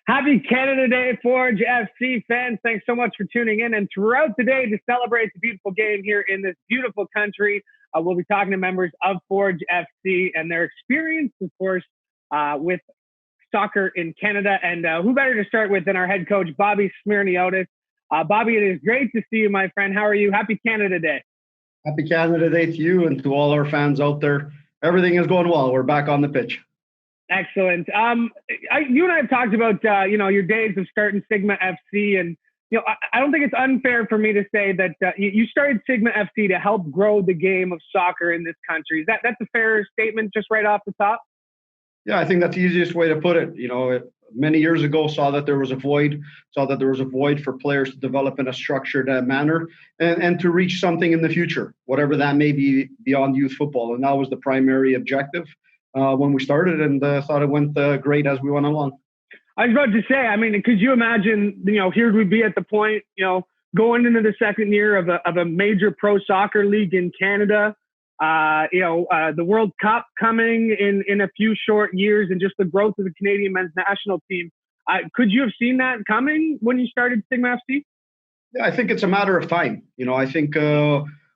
Happy Canada Day, Forge FC fans. Thanks so much for tuning in. And throughout the day, to celebrate the beautiful game here in this beautiful country, we'll be talking to members of Forge FC and their experience, of course, with soccer in Canada. And who better to start with than our head coach, Bobby Smyrniotis. Bobby, it is great to see you, my friend. How are you? Happy Canada Day. Happy Canada Day to you and to all our fans out there. Everything is going well. We're back on the pitch. Excellent. You and I have talked about, your days of starting Sigma FC. And, I don't think it's unfair for me to say that you started Sigma FC to help grow the game of soccer in this country. That's a fair statement just right off the top? Yeah, I think that's the easiest way to put it. Many years ago, saw that there was a void for players to develop in a structured manner and to reach something in the future, whatever that may be beyond youth football. And that was the primary objective when we started, and thought it went great as we went along. I was about to say, could you imagine, here we'd be at the point, going into the second year of a major pro soccer league in Canada, the World Cup coming in a few short years, and just the growth of the Canadian men's national team. Could you have seen that coming when you started Sigma FC? Yeah, I think it's a matter of time. I think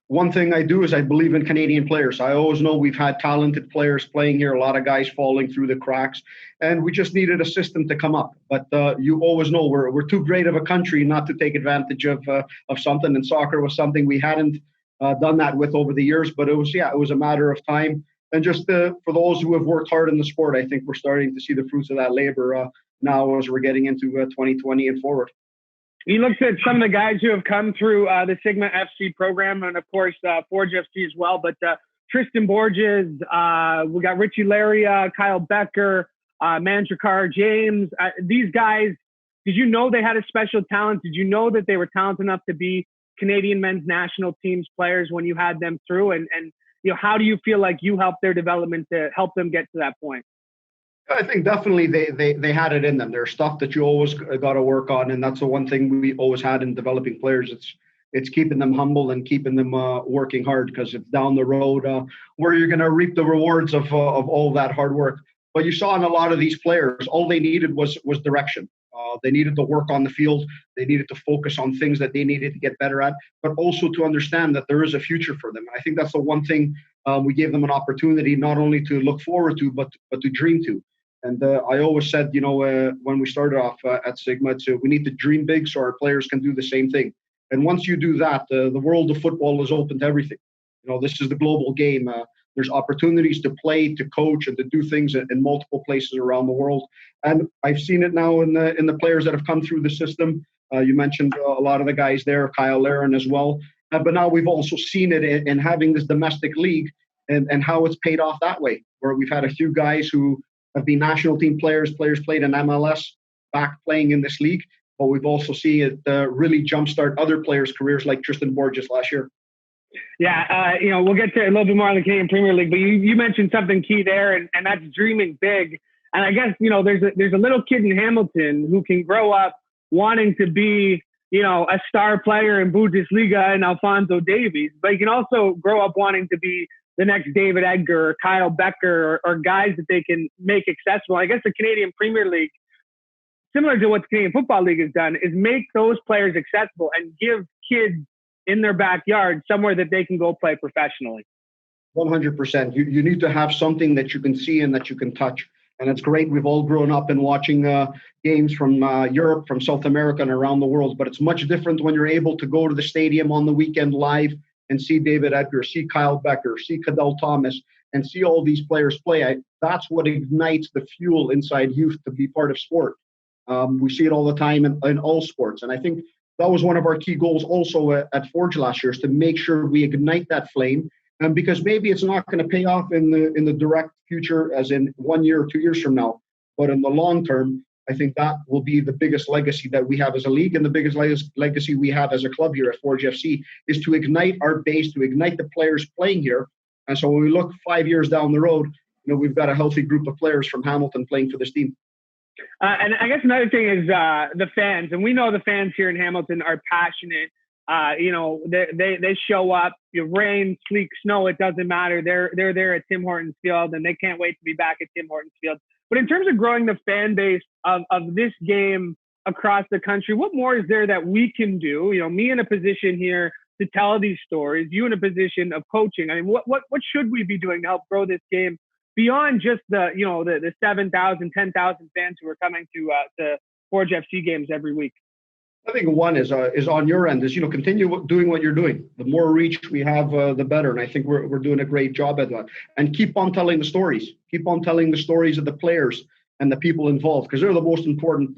one thing I do is I believe in Canadian players. I always know we've had talented players playing here, a lot of guys falling through the cracks, and we just needed a system to come up. But you always know we're too great of a country not to take advantage of something, and soccer was something we hadn't done that with over the years. But it was a matter of time. And just for those who have worked hard in the sport, I think we're starting to see the fruits of that labor now as we're getting into 2020 and forward. You looked at some of the guys who have come through the Sigma FC program, and of course Forge FC as well. But Tristan Borges, we got Richie Laria, Kyle Becker, Mandracar James. These guys, did you know they had a special talent? Did you know that they were talented enough to be Canadian men's national teams players when you had them through? And how do you feel like you helped their development to help them get to that point? I think definitely they had it in them. There's stuff that you always got to work on, and that's the one thing we always had in developing players. It's keeping them humble and keeping them working hard, because it's down the road where you're going to reap the rewards of all that hard work. But you saw in a lot of these players, all they needed was direction. They needed to work on the field. They needed to focus on things that they needed to get better at, but also to understand that there is a future for them. And I think that's the one thing we gave them an opportunity not only to look forward to, but to dream to. And I always said, when we started off at Sigma, we need to dream big so our players can do the same thing. And once you do that, the world of football is open to everything. This is the global game. There's opportunities to play, to coach, and to do things in multiple places around the world. And I've seen it now in the players that have come through the system. You mentioned a lot of the guys there, Kyle Laren as well. But now we've also seen it in having this domestic league and how it's paid off that way, where we've had a few guys who have been national team players played in MLS, back playing in this league. But we've also seen it really jumpstart other players' careers, like Tristan Borges last year. Yeah, we'll get to a little bit more on the Canadian Premier League, but you mentioned something key there, and that's dreaming big. And I guess, there's a little kid in Hamilton who can grow up wanting to be, a star player in Bundesliga and Alphonso Davies, but he can also grow up wanting to be the next David Edgar or Kyle Becker or guys that they can make accessible. I guess the Canadian Premier League, similar to what the Canadian Football League has done, is make those players accessible and give kids in their backyard somewhere that they can go play professionally. 100%. You need to have something that you can see and that you can touch. And it's great. We've all grown up in watching games from Europe, from South America, and around the world. But it's much different when you're able to go to the stadium on the weekend live and see David Edgar, see Kyle Becker, see Cadell Thomas, and see all these players play. That's what ignites the fuel inside youth to be part of sport. We see it all the time in all sports. And I think that was one of our key goals also at Forge last year, is to make sure we ignite that flame. And because maybe it's not going to pay off in the direct future, as in 1 year or 2 years from now, but in the long term, I think that will be the biggest legacy that we have as a league, and the biggest legacy we have as a club here at Forge FC is to ignite our base, to ignite the players playing here. And so when we look 5 years down the road, we've got a healthy group of players from Hamilton playing for this team. And I guess another thing is the fans, and we know the fans here in Hamilton are passionate. They show up, rain, sleet, snow, it doesn't matter. They're there at Tim Hortons Field, and they can't wait to be back at Tim Hortons Field. But in terms of growing the fan base of this game across the country, what more is there that we can do? Me in a position here to tell these stories, you in a position of coaching. I mean, what should we be doing to help grow this game beyond just the 7,000, 10,000 fans who are coming to Forge FC games every week? I think one is on your end is continue doing what you're doing. The more reach we have, the better. And I think we're doing a great job at that. And keep on telling the stories. Keep on telling the stories of the players and the people involved, because they're the most important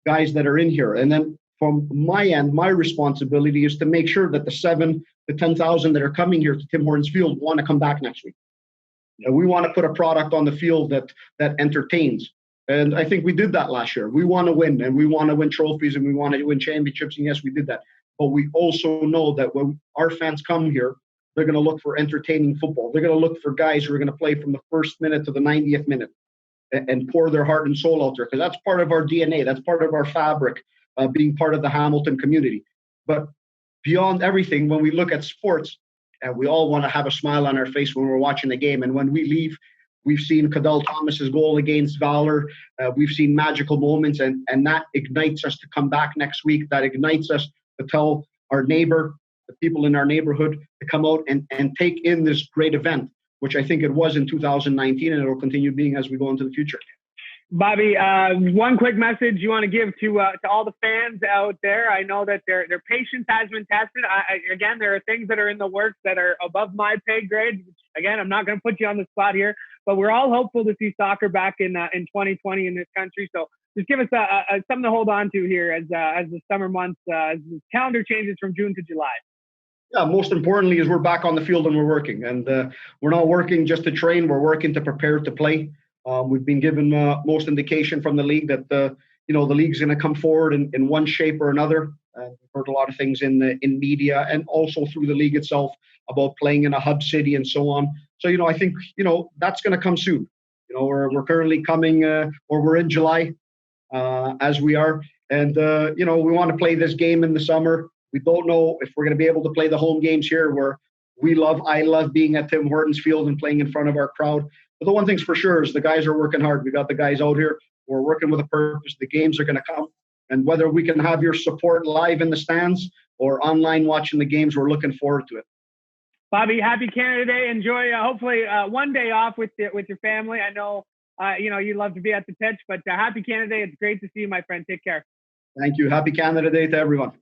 guys that are in here. And then from my end, my responsibility is to make sure that the 7,000 to 10,000 that are coming here to Tim Hortons Field want to come back next week. We want to put a product on the field that entertains. And I think we did that last year. We want to win, and we want to win trophies, and we want to win championships. And yes, we did that. But we also know that when our fans come here, they're going to look for entertaining football. They're going to look for guys who are going to play from the first minute to the 90th minute and pour their heart and soul out there, because that's part of our DNA. That's part of our fabric, being part of the Hamilton community. But beyond everything, when we look at sports, and we all want to have a smile on our face when we're watching the game. And when we leave, we've seen Cadell Thomas's goal against Valor. We've seen magical moments, and that ignites us to come back next week. That ignites us to tell our neighbor, the people in our neighborhood, to come out and take in this great event, which I think it was in 2019, and it will continue being as we go into the future. Bobby, one quick message you want to give to all the fans out there. I know that their patience has been tested. Again, there are things that are in the works that are above my pay grade. Again, I'm not going to put you on the spot here, but we're all hopeful to see soccer back in 2020 in this country. So just give us something to hold on to here as the summer months, as the calendar changes from June to July. Yeah, most importantly is we're back on the field and we're working. And we're not working just to train. We're working to prepare to play. We've been given most indication from the league that the league's going to come forward in one shape or another. We've heard a lot of things in media and also through the league itself about playing in a hub city and so on. So I think that's going to come soon. We're currently coming, or we're in July, as we are, and we want to play this game in the summer. We don't know if we're going to be able to play the home games here, where I love being at Tim Hortons Field and playing in front of our crowd. But the one thing's for sure is the guys are working hard. We got the guys out here. We're working with a purpose. The games are going to come. And whether we can have your support live in the stands or online watching the games, we're looking forward to it. Bobby, happy Canada Day. Enjoy, hopefully, one day off with your family. I know, you love to be at the pitch, but happy Canada Day. It's great to see you, my friend. Take care. Thank you. Happy Canada Day to everyone.